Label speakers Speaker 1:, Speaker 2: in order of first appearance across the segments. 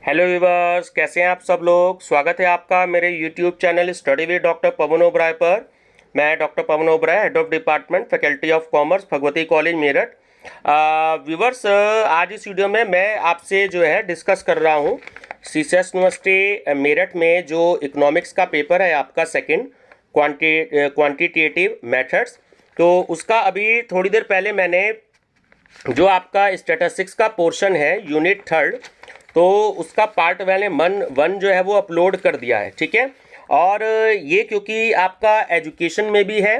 Speaker 1: Hello viewers, कैसे हैं आप सब लोग। स्वागत है आपका मेरे YouTube channel study with doctor Pawan Oberoi पर। मैं doctor Pawan Oberoi, head of department faculty of commerce, Bhagwati college Meerut. Viewers, आज इस वीडियो में मैं आपसे जो है डिस्कस कर रहा हूँ सीसीएस यूनिवर्सिटी मेरठ में जो इकोनॉमिक्स का पेपर है आपका सेकेंड, क्वांटिटेटिव मेथड्स। तो उसका अभी थोड़ी देर पहले मैंने जो आपका स्टैटिस्टिक्स का पोर्शन है यूनिट थर्ड, तो उसका पार्ट मैंने वन जो है वो अपलोड कर दिया है। ठीक है, और ये क्योंकि आपका एजुकेशन में भी है,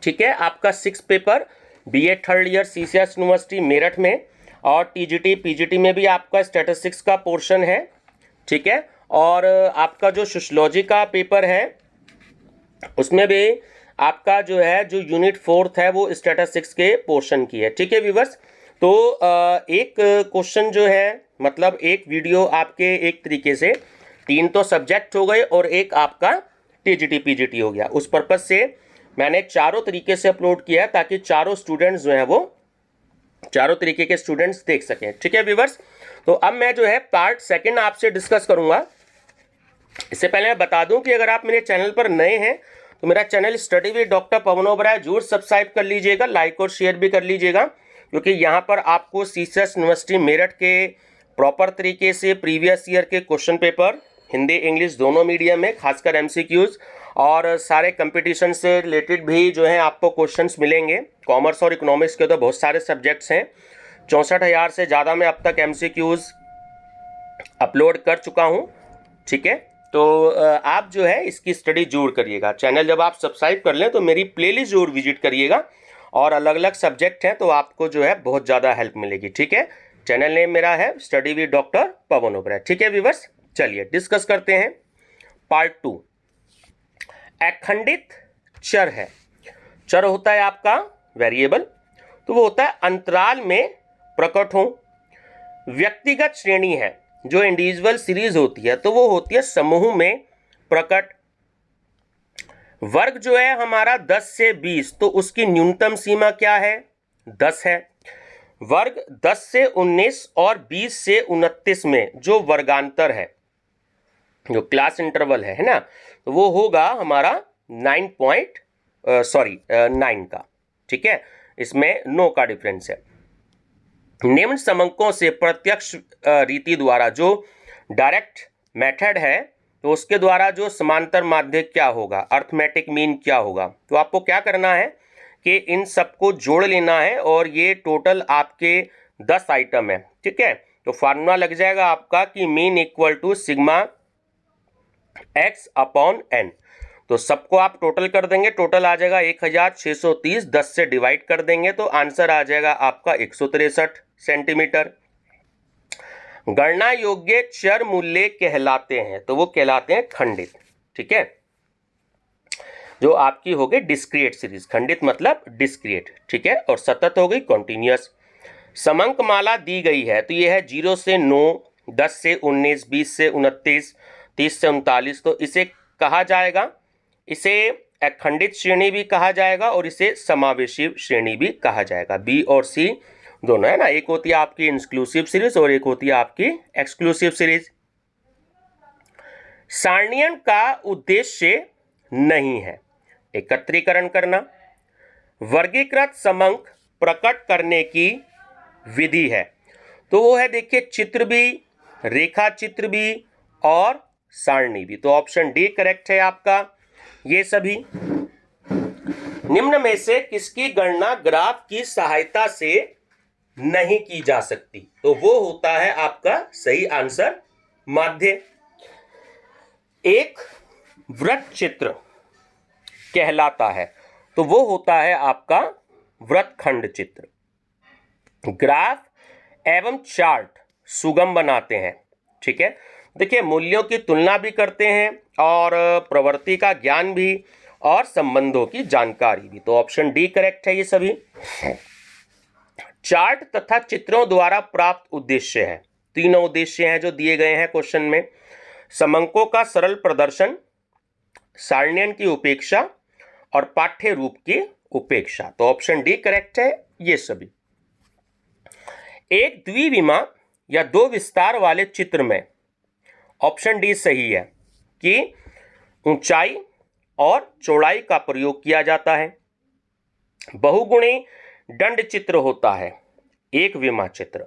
Speaker 1: ठीक है, आपका 6 paper BA third year CCS university Meerut में, और टीजीटी पीजीटी में भी आपका स्टैटिस्टिक्स का पोर्शन है। ठीक है, और आपका जो सोशियोलॉजी का पेपर है उसमें भी आपका जो है जो यूनिट फोर्थ है वो स्टैटिस्टिक्स के पोर्शन की है। ठीक है व्यूवर्स, तो एक क्वेश्चन जो है, मतलब एक वीडियो आपके एक तरीके से 3 तो सब्जेक्ट हो गए और एक आपका टीजीटी पीजीटी हो गया। उस पर्पज से मैंने चारों तरीके से अपलोड किया ताकि चारों स्टूडेंट्स जो हैं वो चारों तरीके के स्टूडेंट्स देख सकें। ठीक है व्यूवर्स, तो अब मैं जो है पार्ट सेकंड आपसे डिस्कस करूंगा। इससे पहले मैं बता दूं कि अगर आप मेरे चैनल पर नए हैं तो मेरा channel study with doctor Pawan Oberoi जरूर सब्सक्राइब कर लीजिएगा, लाइक और शेयर भी कर लीजिएगा, क्योंकि यहाँ पर आपको सीसीएस यूनिवर्सिटी मेरठ के प्रॉपर तरीके से प्रीवियस ईयर के क्वेश्चन पेपर हिंदी इंग्लिश दोनों मीडियम में, खासकर एमसीक्यूज और सारे कंपटीशन से रिलेटेड भी जो है आपको क्वेश्चंस मिलेंगे। कॉमर्स और इकोनॉमिक्स के तो बहुत सारे सब्जेक्ट्स हैं, 64,000 से ज़्यादा मैं अब तक एमसीक्यूज अपलोड कर चुका हूँ। ठीक है, तो आप जो है इसकी स्टडी जरूर करिएगा। चैनल जब आप सब्सक्राइब कर लें तो मेरी प्लेलिस्ट जरूर विजिट करिएगा, और अलग अलग सब्जेक्ट हैं तो आपको जो है बहुत ज़्यादा हेल्प मिलेगी। ठीक है, चैनल नेम मेरा है study with doctor Pawan Oberoi. ठीक है व्यूवर्स, चलिए डिस्कस करते हैं पार्ट 2। अखंडित चर है, चर होता है आपका वेरिएबल, तो वो होता है अंतराल में प्रकट हो। व्यक्तिगत श्रेणी है, जो इंडिविजुअल सीरीज होती है तो वो होती है समूह में प्रकट। वर्ग जो है हमारा 10 से 20, तो उसकी न्यूनतम सीमा क्या है, 10 है। वर्ग 10 से 19 और 20 से 29 में जो वर्गांतर है, जो क्लास इंटरवल है ना, तो वो होगा हमारा 9 का। ठीक है, इसमें 9 का डिफरेंस है। निम्न समंकों से प्रत्यक्ष रीति द्वारा, जो डायरेक्ट मेथड है, तो उसके द्वारा जो समांतर माध्य क्या होगा, अर्थमेटिक मीन क्या होगा। तो आपको क्या करना है कि इन सबको जोड़ लेना है, और ये टोटल आपके 10 आइटम है। ठीक है, तो फार्मूला लग जाएगा आपका कि mean equal to sigma x upon n। तो सबको आप टोटल कर देंगे, टोटल आ जाएगा 1630, 10 से डिवाइड कर देंगे तो आंसर आ जाएगा आपका 163 सेंटीमीटर। गणना योग्य चर मूल्य कहलाते हैं, तो वो कहलाते हैं खंडित। ठीक है, जो आपकी हो गई डिस्क्रिएट सीरीज, खंडित मतलब डिस्क्रिएट। ठीक है, और सतत हो गई कॉन्टिन्यूअस। समंक माला दी गई है, तो ये है 0 से 9, 10 से 19, 20 से 29, 30 से 39। तो इसे कहा जाएगा, इसे अखंडित श्रेणी भी कहा जाएगा और इसे समावेशी श्रेणी भी कहा जाएगा। बी और सी दोनों है ना, एक होती है आपकी इंक्लूसिव सीरीज और एक होती है आपकी एक्सक्लूसिव सीरीज। सारणियन का उद्देश्य नहीं है एकत्रीकरण करना, वर्गीकृत समंक प्रकट करने की विधि है, तो वो है देखिए चित्र भी, रेखा चित्र भी और सारणी भी। तो ऑप्शन डी करेक्ट है आपका। ये सभी निम्न में से किसकी गणना ग्राफ की सहायता से नहीं की जा सकती, तो वो होता है आपका सही आंसर माध्य। एक वृत्त चित्र कहलाता है, तो वो होता है आपका वृत्तखंड चित्र। ग्राफ एवं चार्ट सुगम बनाते हैं। ठीक है, देखिए मूल्यों की तुलना भी करते हैं और प्रवृत्ति का ज्ञान भी और संबंधों की जानकारी भी। तो ऑप्शन डी करेक्ट है ये सभी। चार्ट तथा चित्रों द्वारा प्राप्त उद्देश्य है, तीनों उद्देश्य हैं जो दिए गए हैं क्वेश्चन में। समंकों का सरल प्रदर्शन, सारणियन की उपेक्षा और पाठ्य रूप की उपेक्षा। तो ऑप्शन डी करेक्ट है ये सभी। एक द्विविमा या दो विस्तार वाले चित्र में, ऑप्शन डी सही है, कि ऊंचाई और चौड़ाई का प्रयोग किया जाता है। बहुगुणी दंड चित्र होता है, एक विमा चित्र।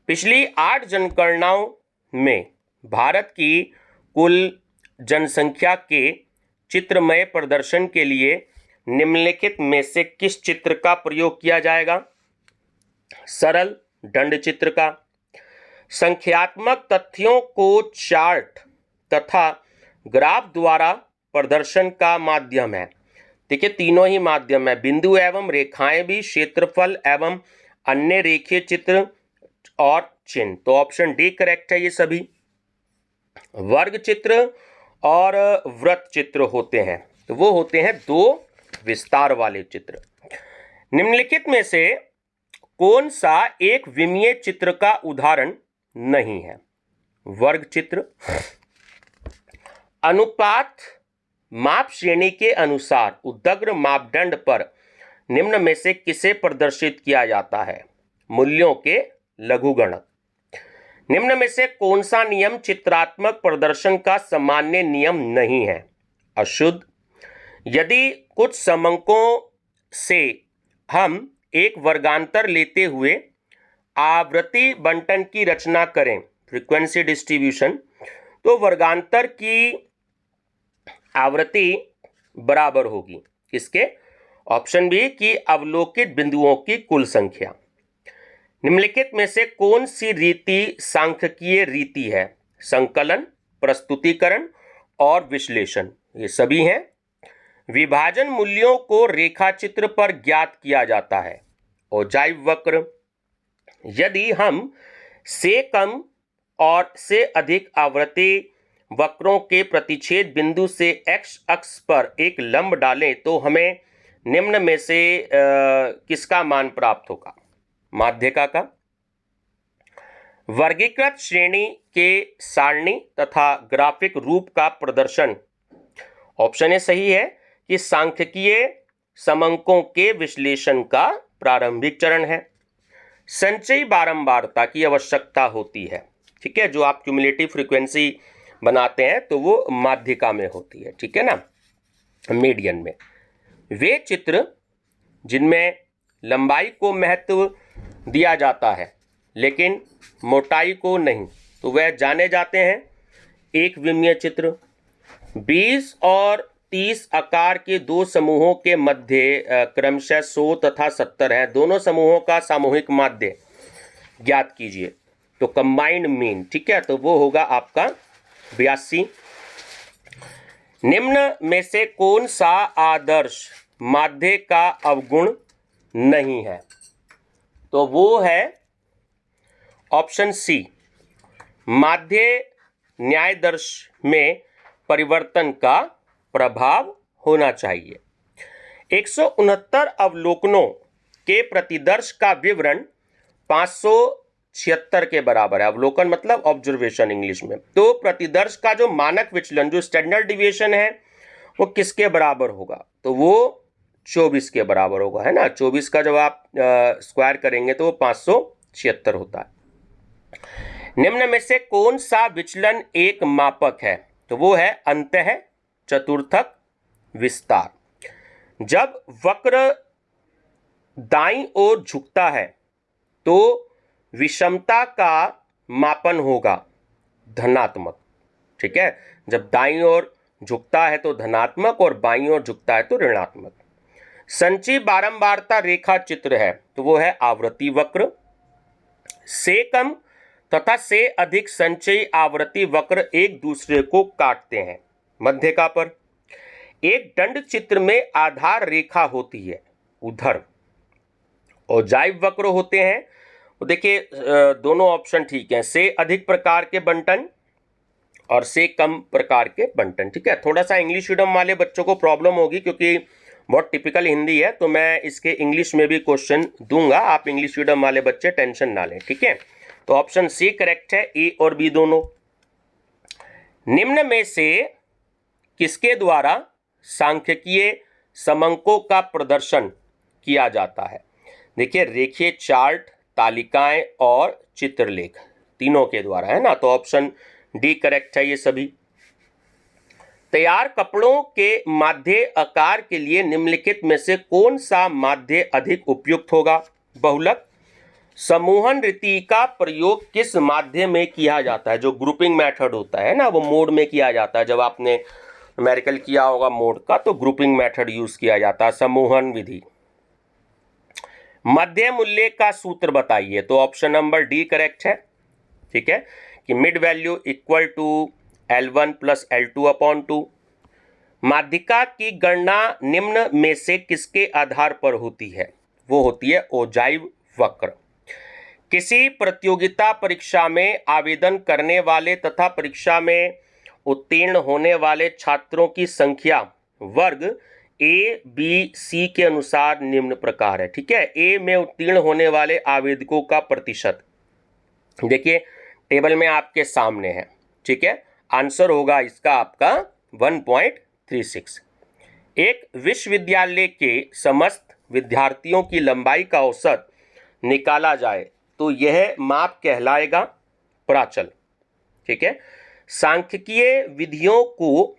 Speaker 1: पिछली 8 जनगणनाओं में भारत की कुल जनसंख्या के चित्रमय प्रदर्शन के लिए निम्नलिखित में से किस चित्र का प्रयोग किया जाएगा? सरल दंड चित्र का। संख्यात्मक तथ्यों को चार्ट तथा ग्राफ द्वारा प्रदर्शन का माध्यम है। देखिए, तीनों ही माध्यम है, बिंदु एवं रेखाएं भी, क्षेत्रफल एवं अन्य रेखीय चित्र और चिन्ह। तो ऑप्शन डी करेक्ट है ये सभी। वर्ग चित्र और वृत्त चित्र होते हैं, तो वो होते हैं दो विस्तार वाले चित्र। निम्नलिखित में से कौन सा एक विमीय चित्र का उदाहरण नहीं है? वर्ग चित्र। अनुपात माप श्रेणी के अनुसार उद्दग्र मापदंड पर निम्न में से किसे प्रदर्शित किया जाता है? मूल्यों के लघुगणक। निम्न में से कौन सा नियम चित्रात्मक प्रदर्शन का सामान्य नियम नहीं है? अशुद्ध। यदि कुछ समंकों से हम एक वर्गांतर लेते हुए आवृत्ति बंटन की रचना करें, फ्रीक्वेंसी डिस्ट्रीब्यूशन, तो वर्गांतर की आवृत्ति बराबर होगी किसके? ऑप्शन बी की अवलोकित बिंदुओं की कुल संख्या। निम्नलिखित में से कौन सी रीति सांख्यिकीय रीति है? संकलन, प्रस्तुतिकरण और विश्लेषण, ये सभी हैं। विभाजन मूल्यों को रेखाचित्र पर ज्ञात किया जाता है। ओजाइव वक्र। यदि हम से कम और से अधिक आवृत्ति वक्रों के प्रतिच्छेद बिंदु से एक्स अक्ष पर एक लंब डालें तो हमें निम्न में से किसका मान प्राप्त होगा? माध्यिका का। वर्गीकृत श्रेणी के सारणी तथा ग्राफिक रूप का प्रदर्शन, ऑप्शन ए सही है कि सांख्यिकीय समंकों के विश्लेषण का प्रारंभिक चरण है। संचयी बारंबारता की आवश्यकता होती है, ठीक है, जो आप क्यूमुलेटिव फ्रीक्वेंसी बनाते हैं तो वो माध्यिका में होती है, ठीक है ना, मीडियन में। वे चित्र जिनमें लंबाई को महत्व दिया जाता है लेकिन मोटाई को नहीं, तो वह जाने जाते हैं एक विमीय चित्र। 20 और 30 आकार के दो समूहों के मध्य क्रमशः 100 तथा 70 है। दोनों समूहों का सामूहिक माध्य ज्ञात कीजिए, तो कंबाइंड मीन, ठीक है, तो वो होगा आपका 82। निम्न में से कौन सा आदर्श माध्य का अवगुण नहीं है? तो वो है ऑप्शन सी, माध्य न्यायदर्श में परिवर्तन का प्रभाव होना चाहिए। 169 अवलोकनों के प्रतिदर्श का विवरण 576 के बराबर है। अवलोकन मतलब ऑब्जर्वेशन इंग्लिश में। तो प्रतिदर्श का जो मानक विचलन, जो स्टैंडर्ड डिविएशन है, वो किसके बराबर होगा? तो वो 24 के बराबर होगा, है ना। 24 का जब आप स्क्वायर करेंगे तो वो 576 होता है। निम्न में से कौन सा विचलन एक मापक है? तो वो है अंतः चतुर्थक विस्तार। जब वक्र दाईं ओर झुकता है तो विषमता का मापन होगा धनात्मक, ठीक है। जब दाईं ओर झुकता है तो धनात्मक और बाईं ओर झुकता है तो ऋणात्मक। संचयी बारंबारता रेखा चित्र है तो वो है आवृत्ति वक्र। से कम तथा से अधिक संचयी आवृत्ति वक्र एक दूसरे को काटते हैं मध्यका पर। एक दंड चित्र में आधार रेखा होती है उधर। ओजाइव वक्र होते हैं, तो देखिए दोनों ऑप्शन ठीक हैं, से अधिक प्रकार के बंटन और से कम प्रकार के बंटन, ठीक है। थोड़ा सा इंग्लिश मीडियम वाले बच्चों को प्रॉब्लम होगी क्योंकि बहुत टिपिकल हिंदी है, तो मैं इसके इंग्लिश में भी क्वेश्चन दूंगा। आप इंग्लिश मीडियम वाले बच्चे टेंशन ना लें, ठीक है। तो ऑप्शन सी करेक्ट है, ए और बी दोनों। निम्न में से किसके द्वारा सांख्यिकीय समंकों का प्रदर्शन किया जाता है? देखिए रेखीय चार्ट तालिकाएं और चित्रलेख, तीनों के द्वारा, है ना। तो ऑप्शन डी करेक्ट है ये सभी। तैयार कपड़ों के माध्य आकार के लिए निम्नलिखित में से कौन सा माध्य अधिक उपयुक्त होगा? बहुलक। समूहन रीति का प्रयोग किस माध्य में किया जाता है? जो ग्रुपिंग मेथड होता है ना, वो मोड में किया जाता है। जब आपने न्यूमेरिकल किया होगा मोड का, तो ग्रुपिंग मेथड यूज किया जाता है, समूहन विधि। मध्य मूल्य का सूत्र बताइए। तो ऑप्शन नंबर डी करेक्ट है, ठीक है, कि mid value equal to L1 plus L2 upon 2। माध्यिका की गणना निम्न में से किसके आधार पर होती है? वो होती है ओजाइव वक्र। किसी प्रतियोगिता परीक्षा में आवेदन करने वाले तथा परीक्षा में उत्तीर्ण होने वाले छात्रों की संख्या वर्ग ए बी सी के अनुसार निम्न प्रकार है, ठीक है। ए में उत्तीर्ण होने वाले आवेदकों का प्रतिशत देखिए टेबल में आपके सामने है, ठीक है। आंसर होगा इसका आपका 1.36। एक विश्वविद्यालय के समस्त विद्यार्थियों की लंबाई का औसत निकाला जाए तो यह माप कहलाएगा प्राचल, ठीक है। सांख्यिकीय विधियों को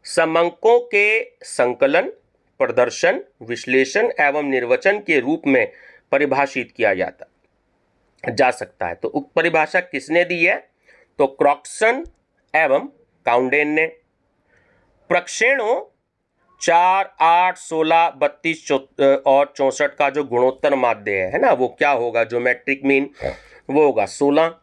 Speaker 1: समंकों के संकलन, प्रदर्शन, विश्लेषण एवं निर्वचन के रूप में परिभाषित किया जा सकता है। तो उक्त परिभाषा किसने दी है? तो क्रॉक्सन एवं काउंडेन ने। प्रक्षेणों 4, 8, 16, 32 और 64 का जो गुणोत्तर माध्य है ना, वो क्या होगा? ज्योमेट्रिक मीन वो होगा 16।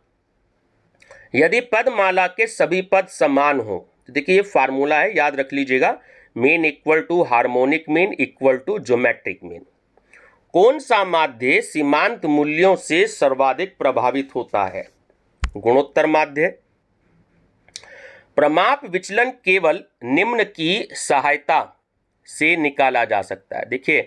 Speaker 1: यदि पदमाला के सभी पद समान हो, तो देखिए ये फार्मूला है, याद रख लीजिएगा, mean equal to harmonic mean equal to geometric mean. कौन सा माध्य सीमांत मूल्यों से सर्वाधिक प्रभावित होता है? गुणोत्तर माध्य। प्रमाप विचलन केवल निम्न की सहायता से निकाला जा सकता है। देखिए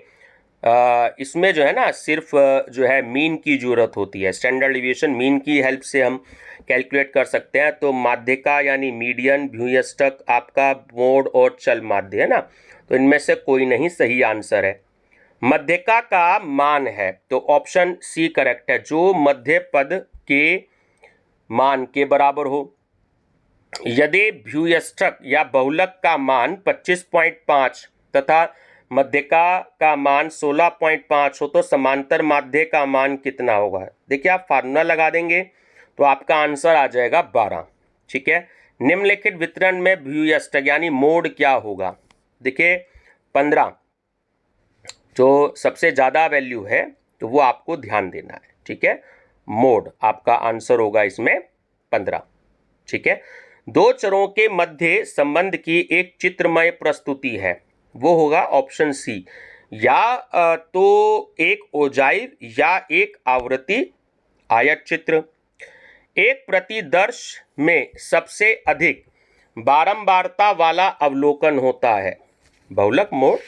Speaker 1: इसमें जो है ना सिर्फ जो है मीन की जरूरत होती है, स्टैंडर्ड डिविएशन मीन की हेल्प से हम कैलकुलेट कर सकते हैं। तो माध्यिका यानी मीडियन, व्यूयष्टक, आपका मोड और चल माध्य, है ना। तो इनमें से कोई नहीं सही आंसर है। मध्यिका का मान है, तो ऑप्शन सी करेक्ट है, जो मध्य पद के मान के बराबर हो। यदि व्यूयष्टक या बहुलक का मान 25.5 तथा मध्यिका का मान 16.5 हो तो समांतर माध्य का मान कितना होगा? देखिए आप फार्मूला लगा देंगे तो आपका आंसर आ जाएगा 12, ठीक है। निम्नलिखित वितरण में व्यूयष्टक यानी मोड क्या होगा? देखिए 15 जो सबसे ज़्यादा वैल्यू है तो वो आपको ध्यान देना है, ठीक है। मोड आपका आंसर होगा इसमें 15, ठीक है। दो चरों के मध्य संबंध की एक चित्रमय प्रस्तुति है, वो होगा ऑप्शन सी, या तो एक ओजाइव या एक आवर्ती आयत चित्र। एक प्रतिदर्श में सबसे अधिक बारंबारता वाला अवलोकन होता है, बहुलक मोड,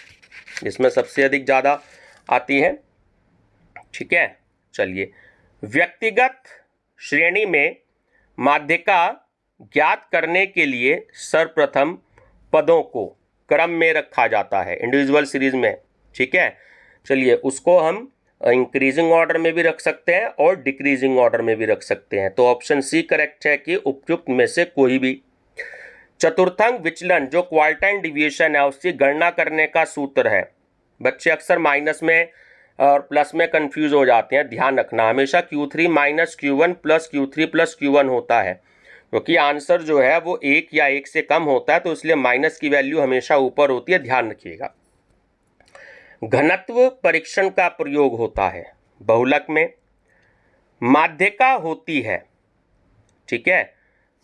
Speaker 1: जिसमें सबसे अधिक ज़्यादा आती है, ठीक है। चलिए, व्यक्तिगत श्रेणी में माध्यिका ज्ञात करने के लिए सर्वप्रथम पदों को क्रम में रखा जाता है इंडिविजुअल सीरीज में, ठीक है। चलिए उसको हम इंक्रीजिंग ऑर्डर में भी रख सकते हैं और डिक्रीजिंग ऑर्डर में भी रख सकते हैं। तो ऑप्शन सी करेक्ट है कि उपयुक्त में से कोई भी। चतुर्थांश विचलन जो क्वार्टाइल डिविएशन है उसकी गणना करने का सूत्र है। बच्चे अक्सर माइनस में और प्लस में कंफ्यूज हो जाते हैं, ध्यान रखना हमेशा Q3 minus Q1 plus Q3 plus Q1 होता है, क्योंकि आंसर जो है वो 1 या 1 से कम होता है, तो इसलिए माइनस की वैल्यू हमेशा ऊपर होती है, ध्यान रखिएगा। घनत्व परीक्षण का प्रयोग होता है बहुलक में। माध्यिका होती है, ठीक है,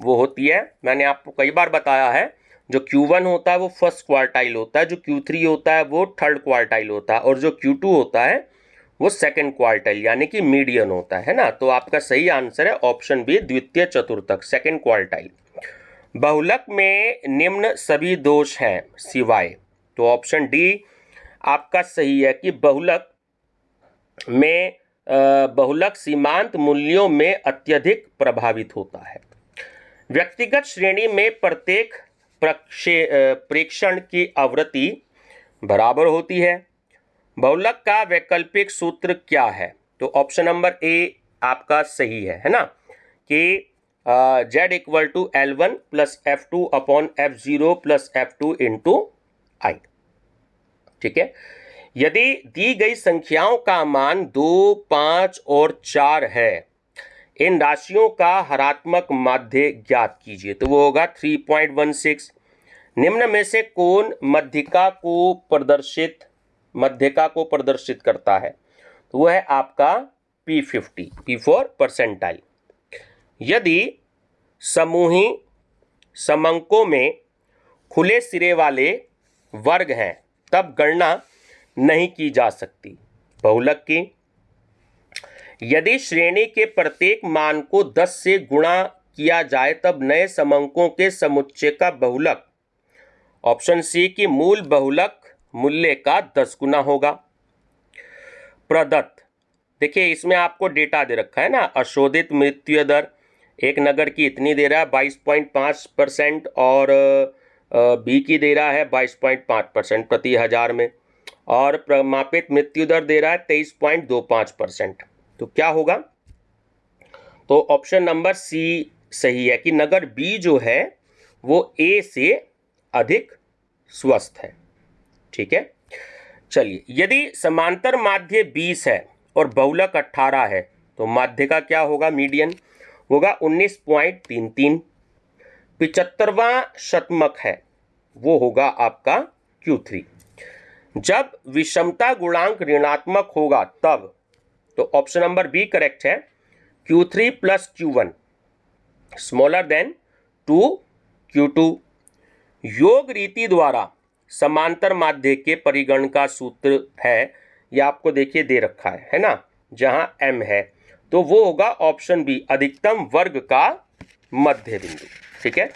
Speaker 1: वो होती है, मैंने आपको कई बार बताया है, जो Q1 होता है वो फर्स्ट क्वार्टाइल होता है, जो Q3 होता है वो थर्ड क्वार्टाइल होता है, और जो Q2 होता है वो सेकंड क्वार्टाइल यानी कि मीडियन होता है ना। तो आपका सही आंसर है ऑप्शन बी, द्वितीय चतुर्थक, सेकंड क्वार्टाइल। बहुलक में निम्न सभी दोष हैं सिवाय, तो ऑप्शन डी आपका सही है कि बहुलक सीमांत मूल्यों में अत्यधिक प्रभावित होता है। व्यक्तिगत श्रेणी में प्रत्येक प्रेक्षण की आवृत्ति बराबर होती है। बहुलक का वैकल्पिक सूत्र क्या है? तो ऑप्शन नंबर ए आपका सही है ना, कि z equal to L1 plus F2 upon F0 plus F2 into I. ठीक है, यदि दी गई संख्याओं का मान 2, 5 और 4 है, इन राशियों का हरात्मक माध्य ज्ञात कीजिए। तो वो होगा 3.16। निम्न में से कौन मध्यिका को प्रदर्शित करता है? तो वो है आपका P50, P फॉर परसेंटाइल। यदि समूही समंकों में खुले सिरे वाले वर्ग हैं, तब गणना नहीं की जा सकती बहुलक की। यदि श्रेणी के प्रत्येक मान को 10 से गुणा किया जाए, तब नए समंकों के समुच्चय का बहुलक, ऑप्शन सी की मूल बहुलक मूल्य का 10 गुना होगा। प्रदत्त, देखिए इसमें आपको डेटा दे रखा है ना, अशोधित मृत्यु दर एक नगर की इतनी दे रहा है 22.5% और बी की दे रहा है 22.5% प्रति हजार में, और प्रमापित मृत्यु दर दे रहा है 23.25%। तो क्या होगा? तो ऑप्शन नंबर सी सही है कि नगर बी जो है वो ए से अधिक स्वस्थ है। ठीक है, चलिए, यदि समांतर माध्य 20 है और बहुलक 18 है, तो माध्य का क्या होगा? मीडियन होगा 19.33। 75वां शतमक है, वो होगा आपका Q3। जब विषमता गुणांक ऋणात्मक होगा तब, तो ऑप्शन नंबर बी करेक्ट है, Q3 plus Q1 smaller than 2Q2। योग रीति द्वारा समांतर माध्य के परिगण का सूत्र है, यह आपको देखिए दे रखा है ना, जहां m है, तो वो होगा ऑप्शन बी, अधिकतम वर्ग का मध्य बिंदु। ठीक है,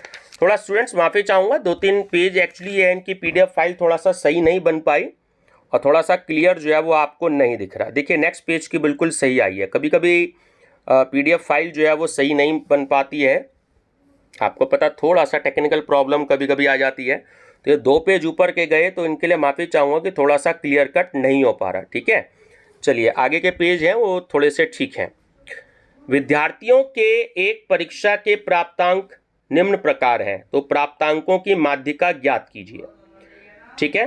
Speaker 1: थोड़ा स्टूडेंट्स माफी चाहूंगा, 2-3 पेज एक्चुअली है इनकी PDF फाइल थोड़ा सा सही नहीं बन पाई और थोड़ा सा क्लियर जो है वो आपको नहीं दिख रहा। देखिए नेक्स्ट पेज की बिल्कुल सही आई है। कभी कभी PDF फाइल जो है वो सही नहीं बन पाती है, आपको पता, थोड़ा सा टेक्निकल प्रॉब्लम कभी कभी आ जाती है। तो ये 2 पेज ऊपर के गए, तो इनके लिए माफ़ी चाहूँगा कि थोड़ा सा क्लियर कट नहीं हो पा रहा। ठीक है, चलिए आगे के पेज हैं वो थोड़े से ठीक हैं। विद्यार्थियों के एक परीक्षा के प्राप्तांक निम्न प्रकार हैं, तो प्राप्तांकों की माध्यिका ज्ञात कीजिए। ठीक है,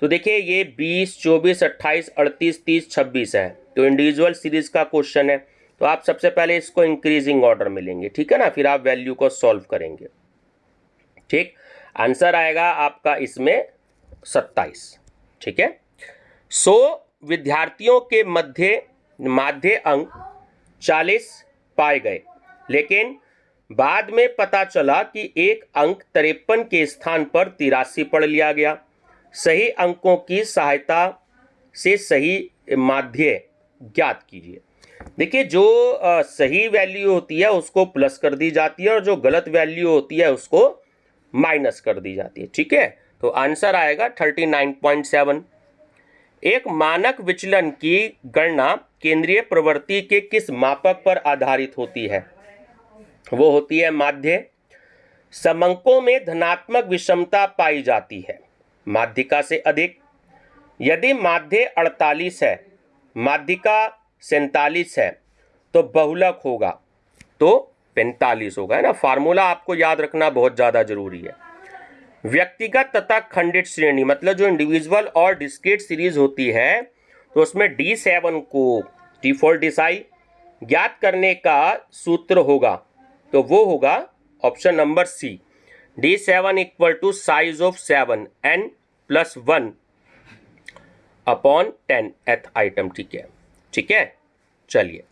Speaker 1: तो देखिए ये 20, 24, 28, 38, 30, 26 है, तो इंडिविजुअल सीरीज का क्वेश्चन है, तो आप सबसे पहले इसको इंक्रीजिंग ऑर्डर में लेंगे। ठीक है ना, फिर आप वैल्यू को सॉल्व करेंगे। ठीक, आंसर आएगा आपका इसमें 27। ठीक है, 100 विद्यार्थियों के माध्य अंक 40 पाए गए, लेकिन बाद में पता चला कि एक अंक 53 के स्थान पर 83 पढ़ लिया गया। सही अंकों की सहायता से सही माध्य ज्ञात कीजिए। देखिए जो सही वैल्यू होती है उसको प्लस कर दी जाती है और जो गलत वैल्यू होती है उसको माइनस कर दी जाती है। ठीक है, तो आंसर आएगा 39.7। एक मानक विचलन की गणना केंद्रीय प्रवृत्ति के किस मापक पर आधारित होती है? वो होती है माध्य। समंकों में धनात्मक विषमता पाई जाती है माध्यिका से अधिक। यदि माध्य 48 है, माध्यिका 47 है, तो बहुलक होगा तो 45 होगा, है ना। फार्मूला आपको याद रखना बहुत ज़्यादा जरूरी है। व्यक्तिगत तथा खंडित श्रेणी, मतलब जो इंडिविजुअल और डिस्क्रीट सीरीज होती है, तो उसमें D7 को D फॉर डिसाई ज्ञात करने का सूत्र होगा, तो वो होगा option number C, D7 equal to size of 7 n plus 1 upon 10th item. ठीक है, ठीक है, चलिए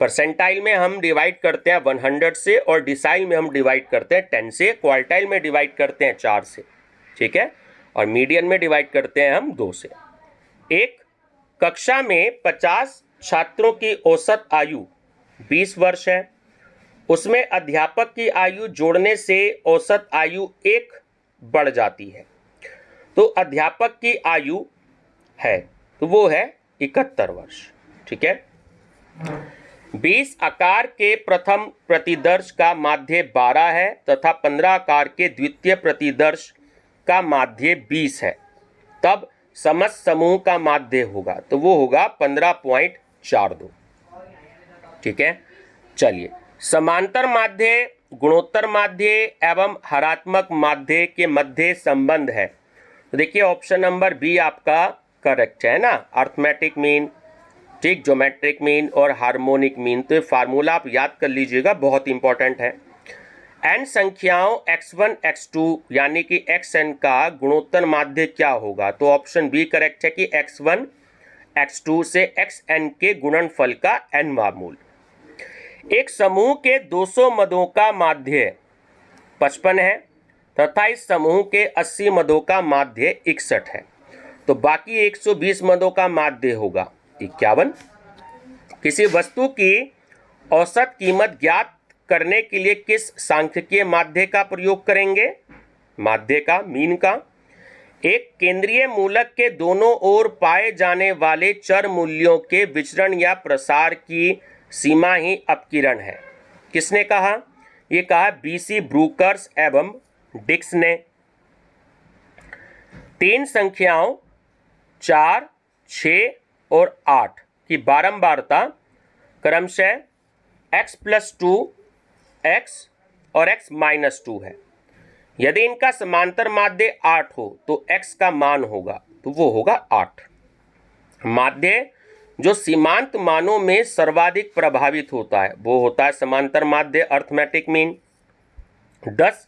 Speaker 1: परसेंटाइल में हम डिवाइड करते हैं 100 से, और डिसाइल में हम डिवाइड करते हैं 10 से, क्वार्टाइल में डिवाइड करते हैं 4 से। ठीक है, और मीडियन में डिवाइड करते हैं हम 2 से। एक कक्षा में 50 छात्रों की औसत आयु 20 वर्ष है, उसमें अध्यापक की आयु जोड़ने से औसत आयु 1 बढ़ जाती है, तो अध्यापक की आयु है, तो वो है 71 वर्ष। ठीक है, 20 आकार के प्रथम प्रतिदर्श का माध्य 12 है तथा 15 आकार के द्वितीय प्रतिदर्श का माध्य 20 है, तब समस्त समूह का माध्य होगा, तो वो होगा 15.42। ठीक है, चलिए समांतर माध्य, गुणोत्तर माध्य एवं हरात्मक माध्य के मध्य संबंध है। तो देखिए ऑप्शन नंबर बी आपका करेक्ट है ना, अर्थमेटिक मीन, ठीक, ज्योमेट्रिक मीन और हार्मोनिक मीन। तो ये फार्मूला आप याद कर लीजिएगा, बहुत इंपॉर्टेंट है। n संख्याओं x1 x2 यानी कि xn का गुणोत्तर माध्य क्या होगा? तो ऑप्शन बी करेक्ट है कि x1 x2 से xn के गुणनफल का nवां मूल। एक समूह के 200 मदों का माध्य 55 है तथा इस समूह के 80 मदों का माध्य 61 है, तो बाकी 120 मदों का माध्य होगा 51। किसी वस्तु की औसत कीमत ज्ञात करने के लिए किस सांख्यिकीय माध्य का प्रयोग करेंगे? माध्य का, मीन का। एक केंद्रीय मूलक के दोनों ओर पाए जाने वाले चर मूल्यों के विचरण या प्रसार की सीमा ही अपकिरण है। किसने कहा? ये कहा बीसी ब्रूकर्स एवं डिक्स ने। 3 संख्याओं 4, 6 और 8 की बारंबारता क्रमशः x+2, x और x-2 है। यदि इनका समांतर माध्य 8 हो तो x का मान होगा, तो वो होगा 8। माध्य जो सीमांत मानों में सर्वाधिक प्रभावित होता है वो होता है समांतर माध्य, अर्थमेटिक मीन। 10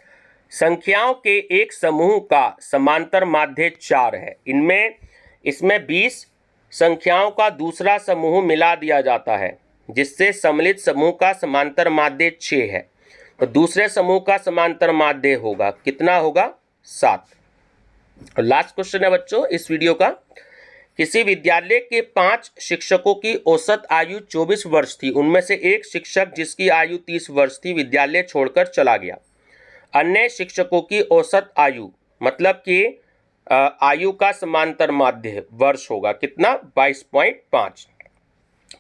Speaker 1: संख्याओं के एक समूह का समांतर माध्य 4 है। इसमें 20 संख्याओं का दूसरा समूह मिला दिया जाता है जिससे सम्मिलित समूह का समांतर माध्य 6 है। तो दूसरे समूह का समांतर माध्य होगा कितना? होगा 7। और लास्ट क्वेश्चन है बच्चों इस वीडियो का। किसी विद्यालय के 5 शिक्षकों की औसत आयु 24 वर्ष थी। उनमें से एक शिक्षक जिसकी आयु 30 वर्ष थी विद्यालय छोड़कर चला गया। अन्य शिक्षकों की औसत आयु मतलब कि आयु का समांतर माध्य वर्ष होगा कितना? 22.5।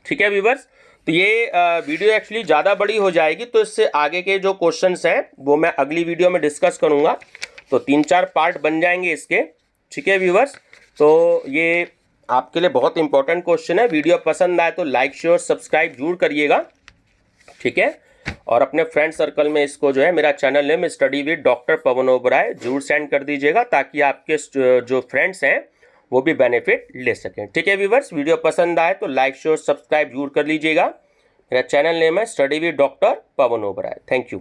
Speaker 1: ठीक है व्यूअर्स, तो ये वीडियो एक्चुअली ज़्यादा बड़ी हो जाएगी, तो इससे आगे के जो क्वेश्चंस हैं वो मैं अगली वीडियो में डिस्कस करूँगा। तो 3-4 पार्ट बन जाएंगे इसके। ठीक है व्यूअर्स, तो ये आपके लिए बहुत इंपॉर्टेंट क्वेश्चन है। वीडियो पसंद आए तो लाइक शेयर सब्सक्राइब जरूर करिएगा। ठीक है, और अपने फ्रेंड सर्कल में इसको जो है मेरा channel name study with doctor Pawan Oberoi जरूर सेंड कर दीजिएगा ताकि आपके जो फ्रेंड्स हैं वो भी बेनिफिट ले सकें। ठीक है व्यूअर्स, वीडियो पसंद आए तो लाइक शेयर सब्सक्राइब जरूर कर लीजिएगा। मेरा चैनल नेम है study with doctor Pawan Oberoi. Thank you.